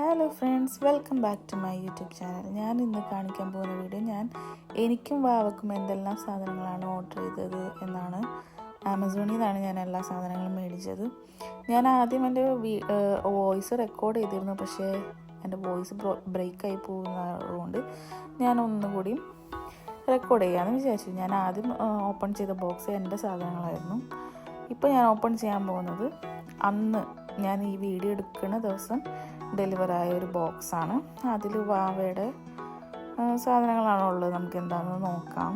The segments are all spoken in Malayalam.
Hello friends, welcome back to my YouTube channel. ഞാൻ ഇന്ന് കാണിക്കാൻ പോകുന്ന വീഡിയോ എനിക്കും വാവക്കും എന്തെല്ലാം സാധനങ്ങളാണ് ഓർഡർ ചെയ്തത് എന്നാണ്. ആമസോണിൽ നിന്നാണ് ഞാൻ എല്ലാ സാധനങ്ങളും മേടിച്ചത്. ഞാൻ ആദ്യം എൻ്റെ വോയിസ് റെക്കോർഡ് ചെയ്തിരുന്നു, പക്ഷേ എൻ്റെ വോയിസ് ബ്രേക്കായി പോകുന്നതുകൊണ്ട് ഞാൻ ഒന്നുകൂടി റെക്കോർഡ് ചെയ്യാമെന്ന് വിചാരിച്ചു. ഞാൻ ആദ്യം ഓപ്പൺ ചെയ്ത ബോക്സ് എൻ്റെ സാധനങ്ങളായിരുന്നു. ഇപ്പോൾ ഞാൻ ഓപ്പൺ ചെയ്യാൻ പോകുന്നത് അന്ന് ഞാൻ ഈ വീഡിയോ എടുക്കുന്ന ദിവസം ഡെലിവറായ ഒരു ബോക്സാണ്. അതിൽ വാവയുടെ സാധനങ്ങളാണോ ഉള്ളത്, നമുക്ക് എന്താണെന്ന് നോക്കാം.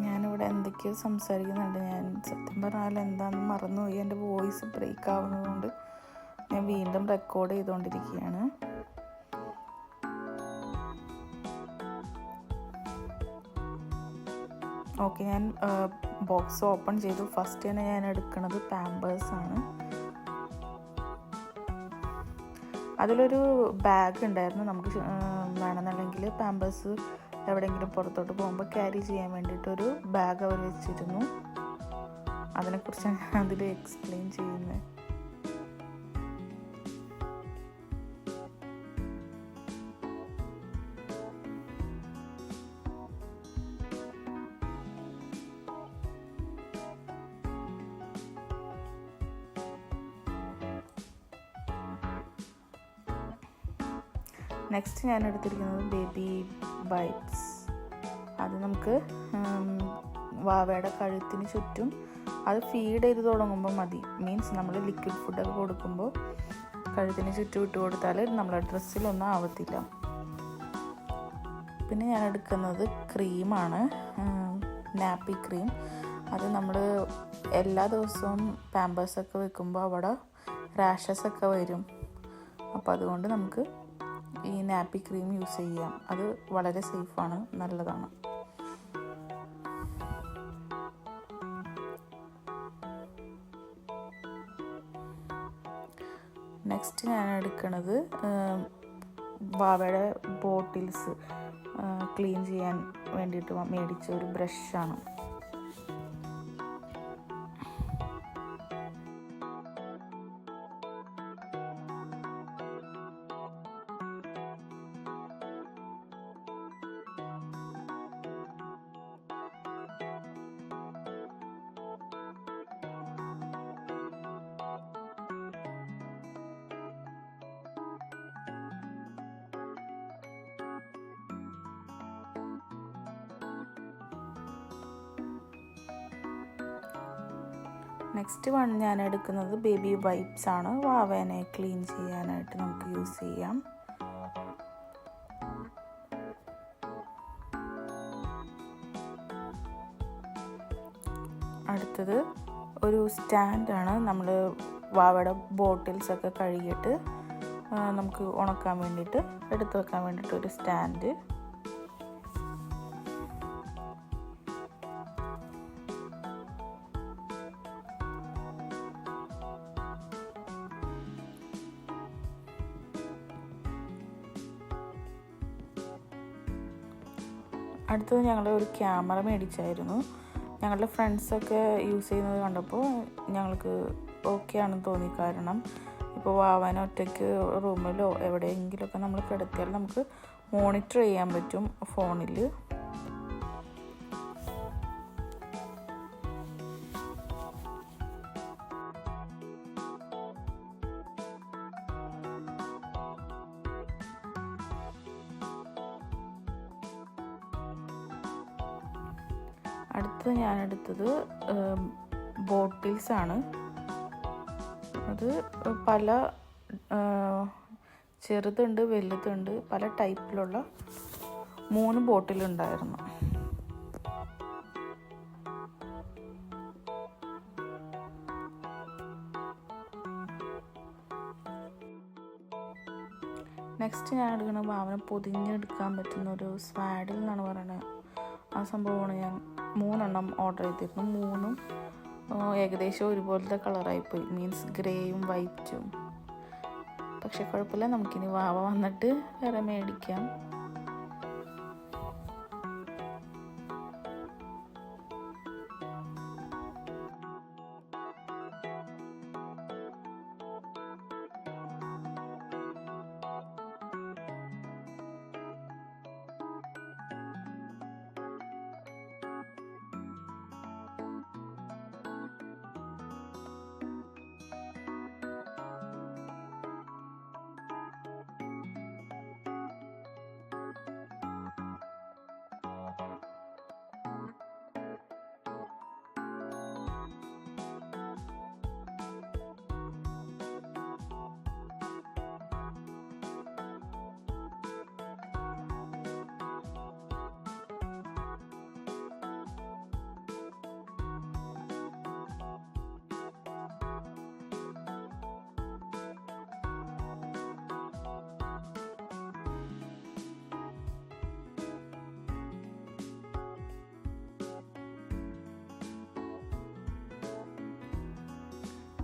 ഞാനിവിടെ എന്തൊക്കെയോ സംസാരിക്കുന്നുണ്ട്. ഞാൻ സത്യം പറഞ്ഞാൽ എന്താണെന്ന് മറന്നുപോയി. എൻ്റെ വോയിസ് ബ്രേക്ക് ആവുന്നതുകൊണ്ട് ഞാൻ വീണ്ടും റെക്കോർഡ് ചെയ്തുകൊണ്ടിരിക്കുകയാണ്. ഓക്കെ, ഞാൻ ബോക്സ് ഓപ്പൺ ചെയ്തു. ഫസ്റ്റ് തന്നെ ഞാൻ എടുക്കുന്നത് പാമ്പേഴ്സാണ്. അതിലൊരു ബാഗ് ഉണ്ടായിരുന്നു. നമുക്ക് വേണമെന്നുണ്ടെങ്കിൽ പാമ്പേഴ്സ് എവിടെയെങ്കിലും പുറത്തോട്ട് പോകുമ്പോൾ ക്യാരി ചെയ്യാൻ വേണ്ടിയിട്ടൊരു ബാഗ് അവർ വെച്ചിരുന്നു. അതിനെക്കുറിച്ചാണ് ഞാൻ അതിൽ എക്സ്പ്ലെയിൻ ചെയ്യുന്നത്. നെക്സ്റ്റ് ഞാൻ എടുത്തിരിക്കുന്നത് ബേബി വൈപ്സ്. അത് നമുക്ക് വാവയുടെ കഴുത്തിന് ചുറ്റും അത് ഫീഡ് ചെയ്ത് തുടങ്ങുമ്പോൾ മതി. മീൻസ് നമ്മൾ ലിക്വിഡ് ഫുഡൊക്കെ കൊടുക്കുമ്പോൾ കഴുത്തിന് ചുറ്റും ഇട്ട് കൊടുത്താൽ നമ്മളെ ഡ്രസ്സിലൊന്നും ആവത്തില്ല. പിന്നെ ഞാൻ എടുക്കുന്നത് ക്രീമാണ്, നാപ്പി ക്രീം. അത് നമ്മൾ എല്ലാ ദിവസവും പാമ്പേഴ്സൊക്കെ വെക്കുമ്പോൾ അവിടെ റാഷസൊക്കെ വരും. അപ്പോൾ അതുകൊണ്ട് നമുക്ക് ഈ നാപ്പി ക്രീം യൂസ് ചെയ്യാം. അത് വളരെ സേഫാണ്, നല്ലതാണ്. നെക്സ്റ്റ് ഞാൻ എടുക്കുന്നത് വാവയുടെ ബോട്ടിൽസ് ക്ലീൻ ചെയ്യാൻ വേണ്ടിയിട്ട് മേടിച്ച ഒരു ബ്രഷാണ്. നെക്സ്റ്റ് ഞാൻ എടുക്കുന്നത് ബേബി വൈപ്സ് ആണ്. വാവേനെ ക്ലീൻ ചെയ്യാനായിട്ട് നമുക്ക് യൂസ് ചെയ്യാം. അടുത്തത് ഒരു സ്റ്റാൻഡാണ്. നമ്മൾ വാവയുടെ ബോട്ടിൽസൊക്കെ കഴുകിയിട്ട് നമുക്ക് ഉണക്കാൻ വേണ്ടിയിട്ട് എടുത്ത് വെക്കാൻ വേണ്ടിയിട്ട് ഒരു സ്റ്റാൻഡ്. അടുത്തത് ഞങ്ങൾ ഒരു ക്യാമറ മേടിച്ചായിരുന്നു. ഞങ്ങളുടെ ഫ്രണ്ട്സൊക്കെ യൂസ് ചെയ്യുന്നത് കണ്ടപ്പോൾ ഞങ്ങൾക്ക് ഓക്കെ ആണെന്ന് തോന്നി. കാരണം ഇപ്പോൾ വാവാൻ ഒറ്റയ്ക്ക് റൂമിലോ എവിടെയെങ്കിലുമൊക്കെ നമ്മൾ കിടത്തിയാൽ നമുക്ക് മോണിറ്റർ ചെയ്യാൻ പറ്റും ഫോണിൽ. അടുത്തത് ഞാൻ എടുത്തത് ബോട്ടിൽസാണ്. അത് പല ചെറുതുണ്ട്, വലുതുണ്ട്, പല ടൈപ്പിലുള്ള 3 ബോട്ടിലുണ്ടായിരുന്നു. നെക്സ്റ്റ് ഞാൻ എടുക്കുന്നത് വാവനെ പൊതിഞ്ഞെടുക്കാൻ പറ്റുന്ന ഒരു സ്വാഡിൽ എന്നാണ് പറയുന്നത്. ആ സംഭവമാണ്. ഞാൻ 3 എണ്ണം ഓർഡർ ചെയ്തിരുന്നു. 3 ഏകദേശം ഒരുപോലത്തെ കളറായിപ്പോയി, മീൻസ് ഗ്രേയും വൈറ്റും. പക്ഷെ കുഴപ്പമില്ല, നമുക്കിനി വാവ വന്നിട്ട് വേറെ മേടിക്കാം.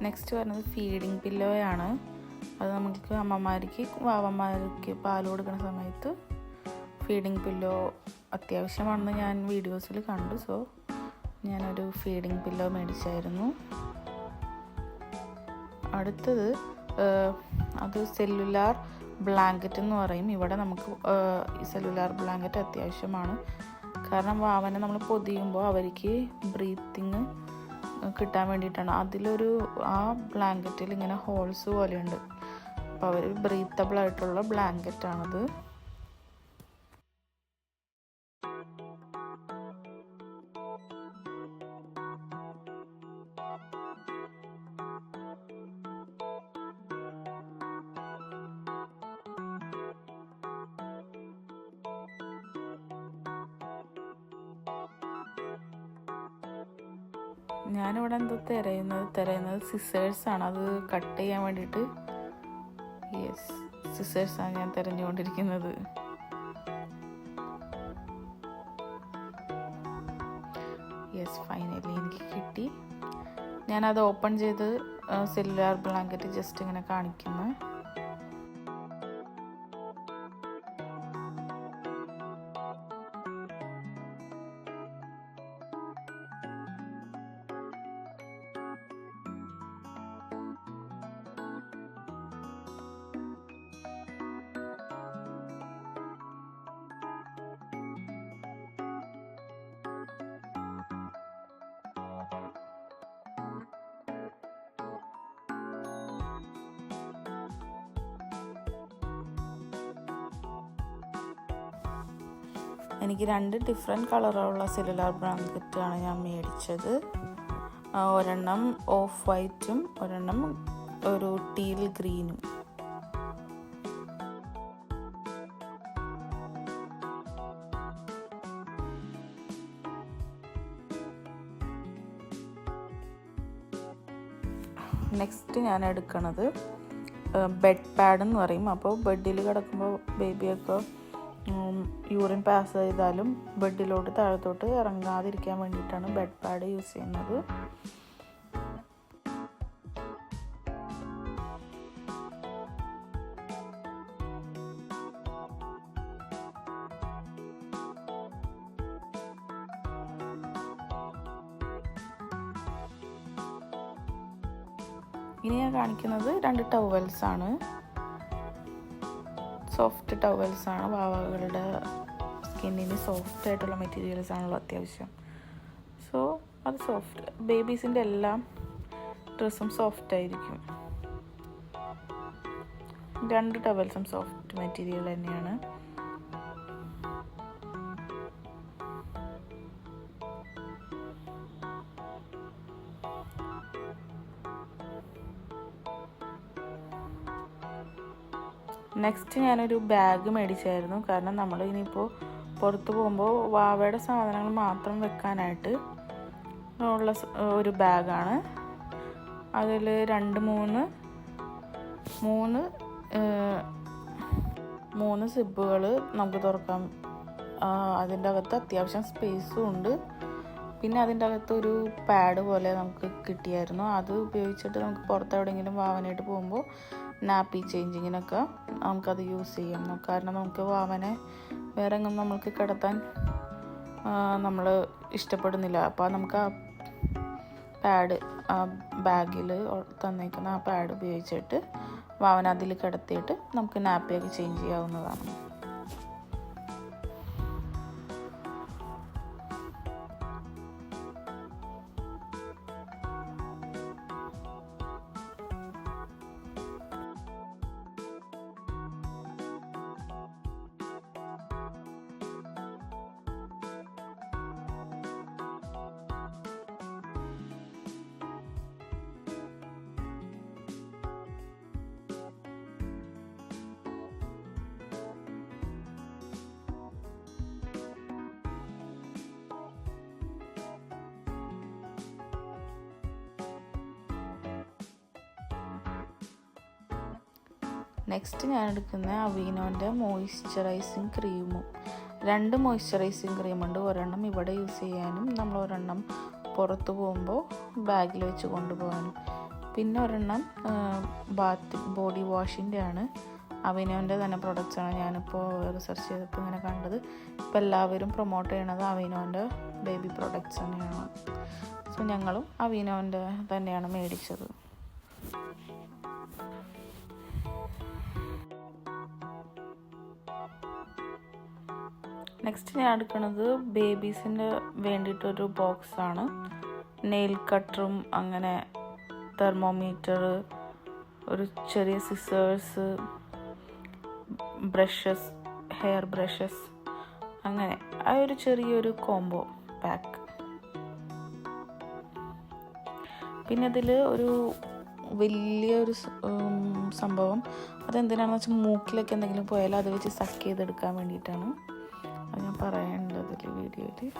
നെക്സ്റ്റ് വരുന്നത് ഫീഡിങ് പില്ലോയാണ്. അത് നമുക്ക് അമ്മമാർക്ക് വാവന്മാർക്ക് പാൽ കൊടുക്കുന്ന സമയത്ത് ഫീഡിങ് പില്ലോ അത്യാവശ്യമാണെന്ന് ഞാൻ വീഡിയോസിൽ കണ്ടു. സോ ഞാനൊരു ഫീഡിങ് പില്ലോ മേടിച്ചായിരുന്നു. അടുത്തത് അത് സെല്ലുലാർ ബ്ലാങ്കറ്റ് എന്ന് പറയും. ഇവിടെ നമുക്ക് ഈ സെല്ലുലാർ ബ്ലാങ്കറ്റ് അത്യാവശ്യമാണ്. കാരണം വാവനെ നമ്മൾ പൊതിയുമ്പോൾ അവർക്ക് ബ്രീത്തിങ് കിട്ടാൻ വേണ്ടിയിട്ടാണ്. ആ ബ്ലാങ്കറ്റിൽ ഇങ്ങനെ ഹോൾസ് പോലെയുണ്ട്. അപ്പോൾ അവർ ബ്രീത്തബിൾ ആയിട്ടുള്ള ബ്ലാങ്കറ്റാണത്. ഞാനിവിടെ എന്തോ തിരയുന്നത് സിസേഴ്സാണ്. അത് കട്ട് ചെയ്യാൻ വേണ്ടിയിട്ട് സിസേഴ്സാണ് ഞാൻ തിരഞ്ഞുകൊണ്ടിരിക്കുന്നത്. ഫൈനലി എനിക്ക് കിട്ടി. ഞാനത് ഓപ്പൺ ചെയ്ത് സെല്ലുലാർ ബ്ലാങ്കറ്റ് ജസ്റ്റ് ഇങ്ങനെ കാണിക്കുന്നു. എനിക്ക് 2 ഡിഫറെൻറ്റ് കളറുള്ള സെല്ലുലാർ ബ്ലാങ്കറ്റാണ് ഞാൻ മേടിച്ചത്. ഒരെണ്ണം ഓഫ് വൈറ്റും ഒരെണ്ണം ഒരു ടീൽ ഗ്രീനും. നെക്സ്റ്റ് ഞാൻ എടുക്കണത് ബെഡ് പാഡ് എന്ന് പറയും. അപ്പോൾ ബെഡിൽ കിടക്കുമ്പോൾ ബേബിയൊക്കെ യൂറിൻ പാസ് ചെയ്താലും ബെഡിലോട്ട് താഴത്തോട്ട് ഇറങ്ങാതിരിക്കാൻ വേണ്ടിയിട്ടാണ് ബെഡ് പാഡ് യൂസ് ചെയ്യുന്നത്. ഇനി ഞാൻ കാണിക്കുന്നത് 2 ടവൽസാണ്. സോഫ്റ്റ് ടവൽസാണ്. വാവകളുടെ സ്കിന്നിന് സോഫ്റ്റ് ആയിട്ടുള്ള മെറ്റീരിയൽസ് ആണല്ലോ അത്യാവശ്യം. സോ അത് സോഫ്റ്റ്, ബേബീസിൻ്റെ എല്ലാം ഡ്രസ്സും സോഫ്റ്റ് ആയിരിക്കും. 2 ടവൽസും സോഫ്റ്റ് മെറ്റീരിയൽ തന്നെയാണ്. നെക്സ്റ്റ് ഞാനൊരു ബാഗ് മേടിച്ചായിരുന്നു. കാരണം നമ്മൾ ഇനിയിപ്പോൾ പുറത്ത് പോകുമ്പോൾ വാവയുടെ സാധനങ്ങൾ മാത്രം വെക്കാനായിട്ട് ഉള്ള ഒരു ബാഗാണ്. അതിൽ 3 സിബുകൾ നമുക്ക് തുറക്കാം. അതിൻ്റെ അകത്ത് അത്യാവശ്യം സ്പേസും ഉണ്ട്. പിന്നെ അതിൻ്റെ അകത്തൊരു പാഡ് പോലെ നമുക്ക് കിട്ടിയായിരുന്നു. അത് ഉപയോഗിച്ചിട്ട് നമുക്ക് പുറത്ത് എവിടെയെങ്കിലും വാവനായിട്ട് പോകുമ്പോൾ നാപ്പി ചേഞ്ചിങ്ങിനൊക്കെ നമുക്കത് യൂസ് ചെയ്യാം. കാരണം നമുക്ക് വാവനെ വേറെ എങ്ങും നമ്മൾക്ക് കിടത്താൻ നമ്മൾ ഇഷ്ടപ്പെടുന്നില്ല. അപ്പോൾ നമുക്ക് ആ പാഡ്, ആ ബാഗിൽ തന്നേക്കുന്ന ആ പാഡ് ഉപയോഗിച്ചിട്ട് വാവനെ അതിൽ കിടത്തിയിട്ട് നമുക്ക് നാപ്പിയൊക്കെ ചേഞ്ച് ചെയ്യാവുന്നതാണ്. നെക്സ്റ്റ് ഞാൻ എടുക്കുന്ന അവീനോൻ്റെ മോയ്സ്ചറൈസിങ് ക്രീമും. 2 മോയ്സ്ചറൈസിങ് ക്രീമുണ്ട്. ഒരെണ്ണം ഇവിടെ യൂസ് ചെയ്യാനും നമ്മൾ ഒരെണ്ണം പുറത്ത് പോകുമ്പോൾ ബാഗിൽ വെച്ച് കൊണ്ടുപോകാനും. പിന്നെ ഒരെണ്ണം ബോഡി വാഷിൻ്റെ ആണ്. അവീനോൻ്റെ തന്നെ പ്രൊഡക്ട്സാണ്. ഞാനിപ്പോൾ റിസർച്ച് ചെയ്തപ്പോൾ ഇങ്ങനെ കണ്ടത്. ഇപ്പോൾ എല്ലാവരും പ്രൊമോട്ട് ചെയ്യണത് അവീനോൻ്റെ ബേബി പ്രൊഡക്ട്സ് തന്നെയാണ്. സോ ഞങ്ങളും അവീനോൻ്റെ തന്നെയാണ് മേടിച്ചത്. നെക്സ്റ്റ് ഞാൻ എടുക്കുന്നത് ബേബീസിൻ്റെ വേണ്ടിയിട്ടൊരു ബോക്സാണ്. നെയിൽ കട്ടറും അങ്ങനെ തെർമോമീറ്റർ, ഒരു ചെറിയ സിസേഴ്സ്, ബ്രഷസ്, ഹെയർ ബ്രഷസ്, അങ്ങനെ ആ ഒരു ചെറിയൊരു കോംബോ പാക്ക്. പിന്നെ അതിൽ ഒരു വലിയൊരു സംഭവം, അതെന്തിനാണെന്ന് വെച്ചാൽ മൂക്കിലൊക്കെ എന്തെങ്കിലും പോയാൽ അത് വെച്ച് സക്ക് ചെയ്തെടുക്കാൻ വേണ്ടിയിട്ടാണ്. അത് ഞാൻ പറയേണ്ടത് വീഡിയോയിൽ.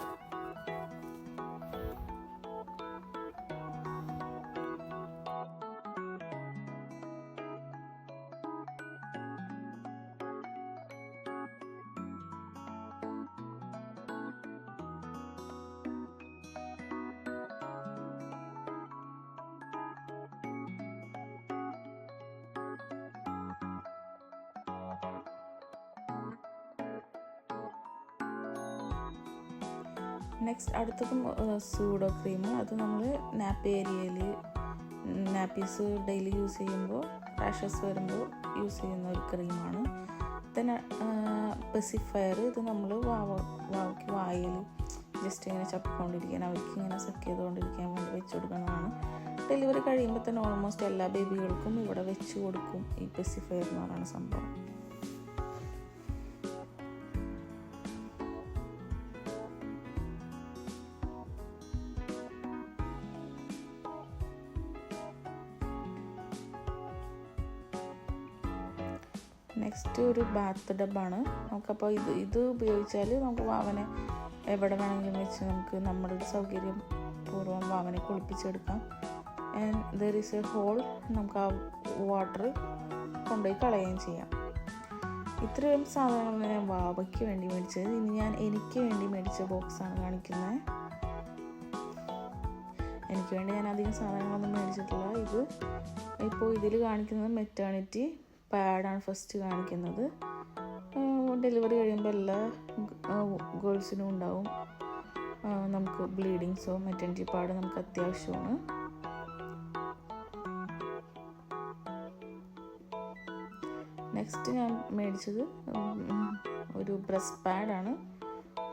നെക്സ്റ്റ് അടുത്തതും സൂഡോ ക്രീം. അത് നമ്മൾ നാപ്പി ഏരിയയിൽ നാപ്പീസ് ഡെയിലി യൂസ് ചെയ്യുമ്പോൾ റാഷസ് വരുമ്പോൾ യൂസ് ചെയ്യുന്ന ഒരു ക്രീമാണ്. പിന്നെ പെസിഫയർ, ഇത് നമ്മൾ വാവയ്ക്ക് വായിൽ ജസ്റ്റ് ഇങ്ങനെ ചപ്പിക്കൊണ്ടിരിക്കാൻ, അവർക്ക് ഇങ്ങനെ സക്ക് ചെയ്തുകൊണ്ടിരിക്കാൻ വേണ്ടി വെച്ച് കൊടുക്കുന്നതാണ്. ഡെലിവറി കഴിയുമ്പോൾ തന്നെ ഓൾമോസ്റ്റ് എല്ലാ ബേബികൾക്കും ഇവിടെ വെച്ച് കൊടുക്കും ഈ പെസിഫയർ എന്ന് പറയുന്ന സംഭവം. നെക്സ്റ്റ് ഒരു ബാത്ത് ടബാണ്. നമുക്കപ്പോൾ ഇത് ഉപയോഗിച്ചാൽ നമുക്ക് വാവനെ എവിടെ വേണമെങ്കിലും വെച്ച് നമുക്ക് നമ്മളുടെ സൗകര്യം പൂർവ്വം വാവനെ കുളിപ്പിച്ചെടുക്കാം. And there is a hole, നമുക്ക് ആ വാട്ടർ കൊണ്ടുപോയി കളയുകയും ചെയ്യാം. ഇത്രയും സാധനങ്ങൾ ഞാൻ വാവയ്ക്ക് വേണ്ടി മേടിച്ചത്. ഇനി ഞാൻ എനിക്ക് വേണ്ടി മേടിച്ച ബോക്സാണ് കാണിക്കുന്നത്. എനിക്ക് വേണ്ടി ഞാൻ അധികം സാധനങ്ങളൊന്നും മേടിച്ചിട്ടില്ല. ഇത് ഇപ്പോൾ ഇതിൽ കാണിക്കുന്നത് മെറ്റേണിറ്റി പാഡാണ് ഫസ്റ്റ് കാണിക്കുന്നത്. ഡെലിവറി കഴിയുമ്പോൾ എല്ലാ ഗേൾസിനും ഉണ്ടാവും. നമുക്ക് ബ്ലീഡിങ്സോ മെറ്റേണിറ്റി പാഡ് നമുക്ക് അത്യാവശ്യമാണ്. നെക്സ്റ്റ് ഞാൻ മേടിച്ചത് ഒരു ബ്രസ്റ്റ് പാഡാണ്.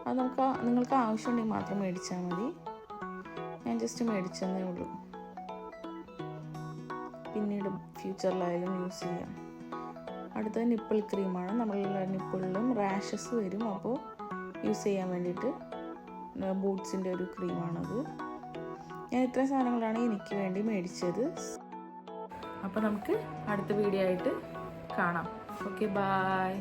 അത് നിങ്ങൾക്ക് ആവശ്യമുണ്ടെങ്കിൽ മാത്രം മേടിച്ചാൽ മതി. ഞാൻ ജസ്റ്റ് മേടിച്ചതേ ഉള്ളൂ. പിന്നീട് ഫ്യൂച്ചറിലായാലും യൂസ് ചെയ്യാം. അടുത്തത് നിപ്പിൾ ക്രീമാണ്. നമ്മളുടെ നിപ്പിളിലും റാഷസ് വരും, അപ്പോൾ യൂസ് ചെയ്യാൻ വേണ്ടിയിട്ട് ബൂട്ട്സിൻ്റെ ഒരു ക്രീമാണത്. ഞാൻ ഇത്രയും സാധനങ്ങളാണ് എനിക്ക് വേണ്ടി മേടിച്ചത്. അപ്പോൾ നമുക്ക് അടുത്ത വീഡിയോ ആയിട്ട് കാണാം. Okay, by.